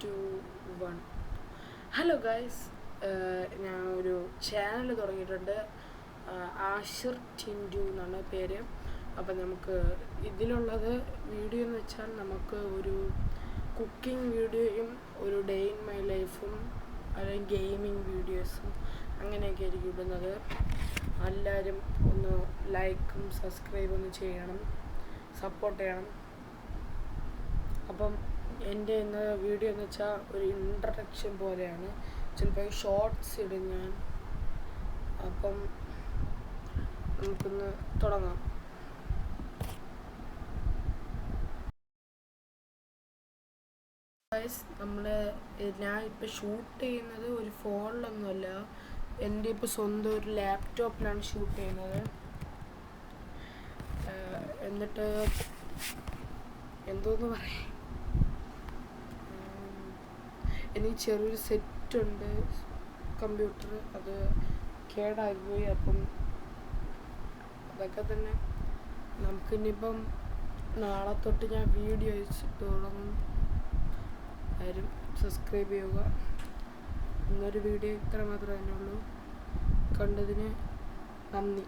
2 1 hello guys, ഞാൻ ഒരു channel തുടങ്ങിയിട്ടുണ്ട്. ആഷിർ ടിൻഡു എന്നാണ് പേര്. അപ്പം നമുക്ക് ഇതിലുള്ളത് വീഡിയോ എന്ന് വെച്ചാൽ നമുക്ക് ഒരു കുക്കിംഗ് വീഡിയോയും ഒരു ഡേ ഇൻ മൈ ലൈഫും അല്ലെങ്കിൽ ഗെയിമിങ് വീഡിയോസും അങ്ങനെയൊക്കെ ആയിരിക്കും ഇടുന്നത്. എല്ലാവരും ഒന്ന് ലൈക്കും സബ്സ്ക്രൈബും ഒന്ന് ചെയ്യണം, സപ്പോർട്ട് ചെയ്യണം. അപ്പം എൻ്റെ ഇന്ന് വീഡിയോ എന്ന് വെച്ചാൽ ഒരു ഇൻട്രഡക്ഷൻ പോലെയാണ്. ചിലപ്പോൾ ഷോർട്സ് ഇടും ഞാൻ. അപ്പം നമുക്കൊന്ന് തുടങ്ങാം. ഞാൻ ഇപ്പോൾ ഷൂട്ട് ചെയ്യുന്നത് ഒരു ഫോണിലൊന്നുമല്ല, എൻ്റെ ഇപ്പോൾ സ്വന്തം ഒരു ലാപ്ടോപ്പിലാണ് ഷൂട്ട് ചെയ്യുന്നത്. എന്നിട്ട് എന്തോന്ന് പറയാം, എനിക്ക് ചെറിയൊരു സെറ്റുണ്ട് കമ്പ്യൂട്ടർ, അത് കേടായിപ്പോയി. അപ്പം അതൊക്കെ തന്നെ നമുക്കിനിയിപ്പം നാളെ തൊട്ട് ഞാൻ വീഡിയോ അയച്ചിട്ട് തുടങ്ങും. ആരും സബ്സ്ക്രൈബ് ചെയ്യുക. ഇന്നൊരു വീഡിയോ ഇത്ര മാത്രമേ ഉള്ളൂ. കണ്ടതിന് നന്ദി.